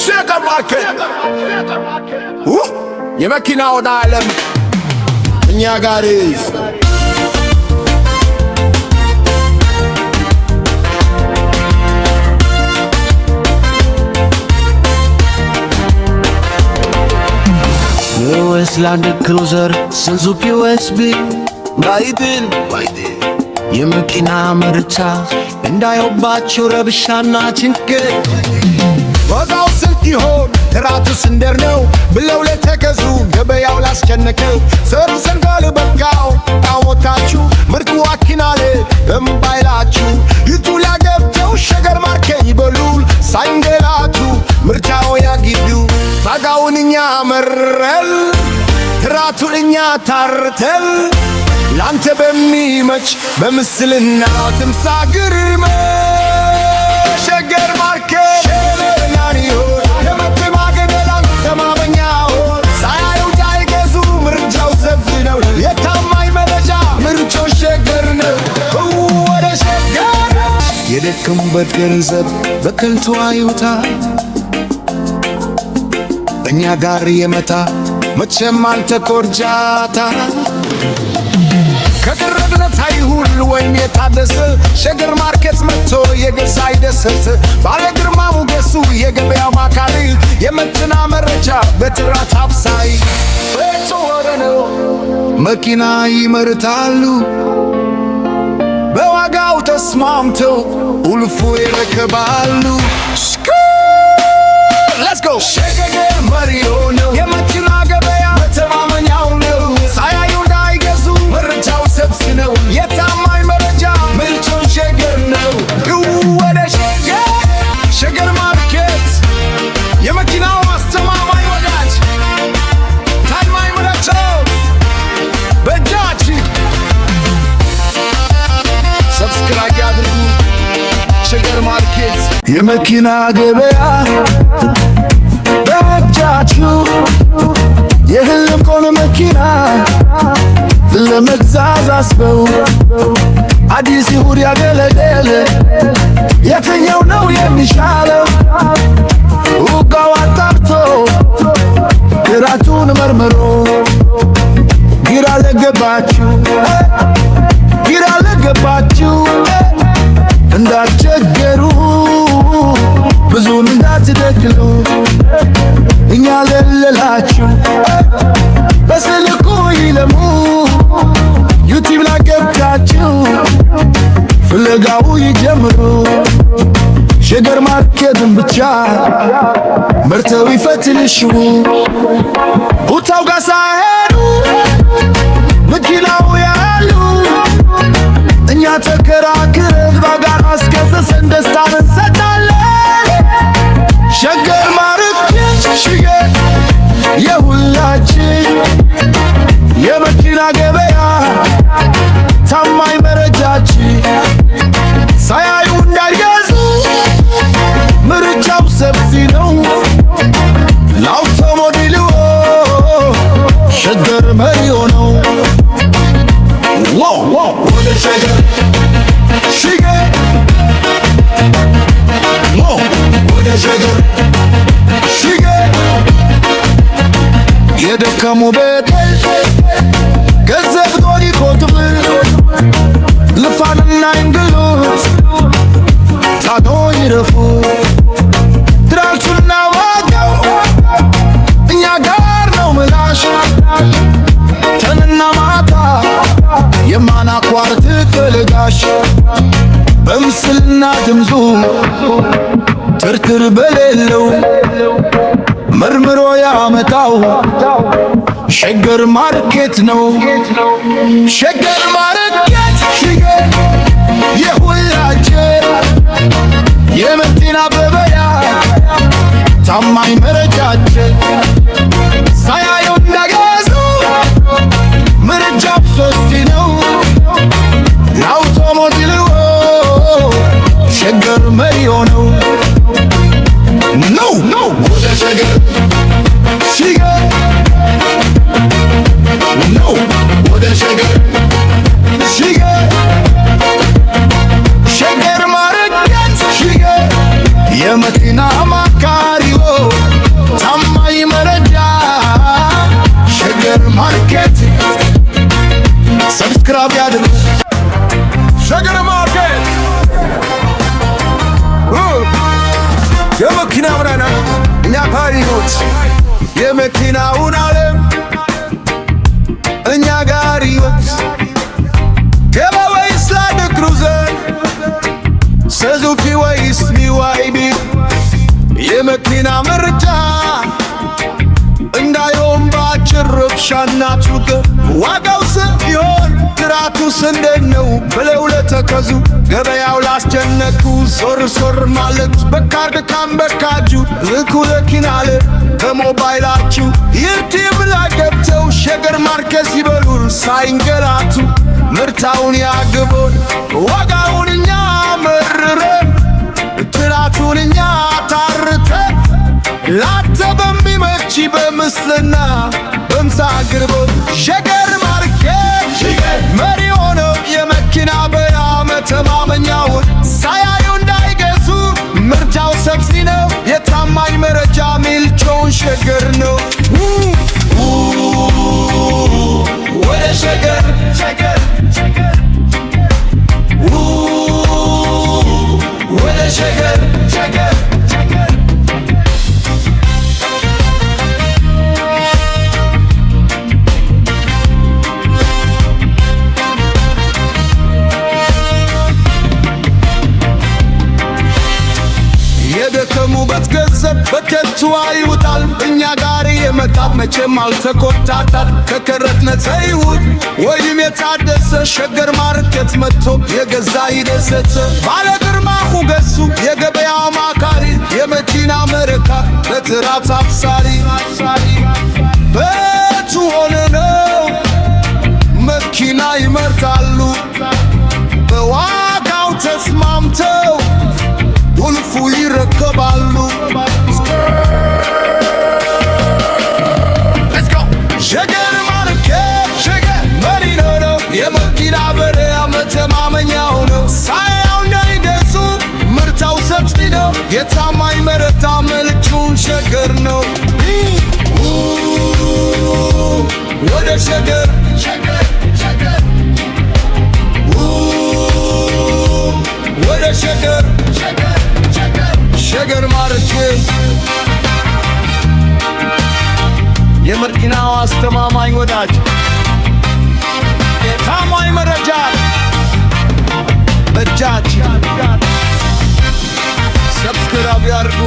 ሸገር ማርኬት የመኪናውን ዓለም እኛ ጋር የዌስትላንድ ክሩዘር ሱዙኪ ዩኤስቢ ባይድን የመኪና ምርጫ እንዳይሆንባችሁ ረብሻና ችግር ዋጋው ስንት ይሆን ጥራቱ ስንደር ነው ብለው ለተገዙ ገበያው ላስጨነቀው ሰርሰን ጋር በቃው ታሞታችሁ ምርጡ አኪናለ እምባይላችሁ ይቱላ ገብተው ሸገር ማርኬት ይበሉል ሳይንገላቱ ምርጫው ያጊዱ ዋጋውን እኛ መረል ጥራቱን እኛ ታርተል ላንተ በሚመች በምስልና ትምሳ ግርመ ሸገር ማርኬት ሸለናኒዮ የመተማገደላን ተማመኛው ሳያዩ ታይገዙ ምርጫው ሰፊ ነው የታማኝ መረጃ ምርጫው ሸገር ነው ወደ ሸገር የደከሙበት ገንዘብ በከንቱ አይውጣ እኛ ጋር የመታ መቼም አንተ ኮርጃታ ከቅርብነት አይሁን ወይም የታደሰ ሸገር ማርኬት መጥቶ የገዛ አይደሰት ባለ ግርማ ሞገሱ የገበያው ማካሪ የመኪና መረጃ በጥራት አብሳይ ቤቶ ወረነው መኪና ይመርታሉ በዋጋው ተስማምተው ኡልፉ ይረከባሉ Let's go! ሸገር መሪዮ ነው የመኪና ገበያ መተማመኛው ነው ሳያዩ እንዳይገዙ መረጃው ሰብስ ነው የታማኝ መረጃ ምርጫው ሸገር ነው ወደ ሸገር ማርኬት የመኪናው አስተማማኝ ወዳጅ ታማኝ መረጃው በእጃችን ሰብስክራይብ ያድርጉ ሸገር ማርኬት የመኪና ገበያ በእጃችሁ የህልም ቆነ መኪና ለመግዛት አስበው አዲስ ይሁድ ያገለገለ የትኛው ነው የሚሻለው ውጋው አጣርቶ ግራቱን መርምሮ ግራ ለገባችሁ እንዳትቸገሩ ብዙም እንዳትደክሉ እኛ ለለላችሁ በስልኩ ይለሙ ዩቲዩብ ላይ ገብታችሁ ፍለጋው ይጀምሩ ሸገር ማርኬትን ብቻ መርተው ይፈትልሹ ቦታው ጋር ሳይሄዱ መኪናው ያሉ እኛ ተከራክረን ባጋር አስከሰሰን ደስታን እንሰጣለን ሸገር ማርኬት ሸገር የሁላችን የመኪና ገበያ ታማኝ መረጃችን ሳያዩ እንዳይገዙ ምርጫው ሰፊ ነው ለአውቶሞቢሉ ሸገር መሪዮ ነው ወደ ሸገር ወደ ሸገር የደከሙ ቤተል ገንዘብ ጦር ይቆጥብ ልፋንና እንግሉት ታቶ ይረፉ ትራንሱና ዋጋው እኛ ጋር ነው ምላሽ ተንና ማታ የማናቋርጥ ፍለጋሽ በምስልና ድምፁ ትርትር በሌለው መርምሮ ያመጣው ሸገር ማርኬት ነው ሸገር ማርኬት ሸገር የሁላችን የመኪና ገበያ ታማኝ መረጃችን ሳያዩ እንዳይገዙ ምርጫው ሰፊ ነው ለአውቶሞቢሉ ሸገር መሪዮ ነው ወደ ሸገር ወደ ሸገር ማርኬት የመኪና ማካሪዎ ነን እኛ ካሪዎች የመኪናውን ዓለም እኛ ጋሪዎች ገባ ወይስ ላንድ ክሩዘር ሱዙኪ ወይስ BYD የመኪና ምርጫ እንዳይሆን ባጭር ረብሻና ጩኸት ዋጋው ስንት ይሆን ጥራቱስ እንዴት ነው ብለው ለተከዙ ገበያው ላስጨነቁ ዞር ማለት በካርድ ካንበርካጁ ልኩ ለኪናለ በሞባይላችሁ ዩቲዩብ ላይ ገብተው ሸገር ማርኬት ይበሉን ሳይንገላቱ ምርታውን ያግቡን ዋጋውን እኛ መርረን ጥራቱን እኛ ታርተን ላንተ በሚመች በምስልና በምሳ አቅርቦት ሸገር ማርኬት መሪ ሆነው የመኪና በያ መተማመኛውን ሳያዩ እንዳይገዙ ምርጫው ሰፊ ነው የታማኝ መረጃ ሚልጮውን ሸገር ነው ወደ ሸገር ወደ ሸገር የደከሙበት ገንዘብ በከንቱ አይውጣል እኛ ጋር የመጣት መቼም አልተቆጣጣል ከከረት ነፃ ይሁን ወይም የታደሰ ሸገር ማርኬት መጥቶ የገዛ ይደሰት ባለ ግርማ ሞገሱ የገበያው ማካሪ የመኪና መረካ በትራት አብሳሪ በቱ ሆነ ነው መኪና ይመርጣሉ በዋጋው ተስማምተው ቁልፉ ይረከባሉ ሸገር ማርኬት ሸገር መሪ ነው የመኪና በያ መተማመኛው ነው ሳያው እንዳይገዙ ምርታው ሰፊ ነው የታማኝ መረታ መልቹን ሸገር ነው ወደ ሸገር ወደ ሸገር ሸገር ማርኬት የመኪናው አስተማማኝ ወዳጅ ታማኝ መረጃ በእጃችን ሰብስክራይብ ያድርጉ።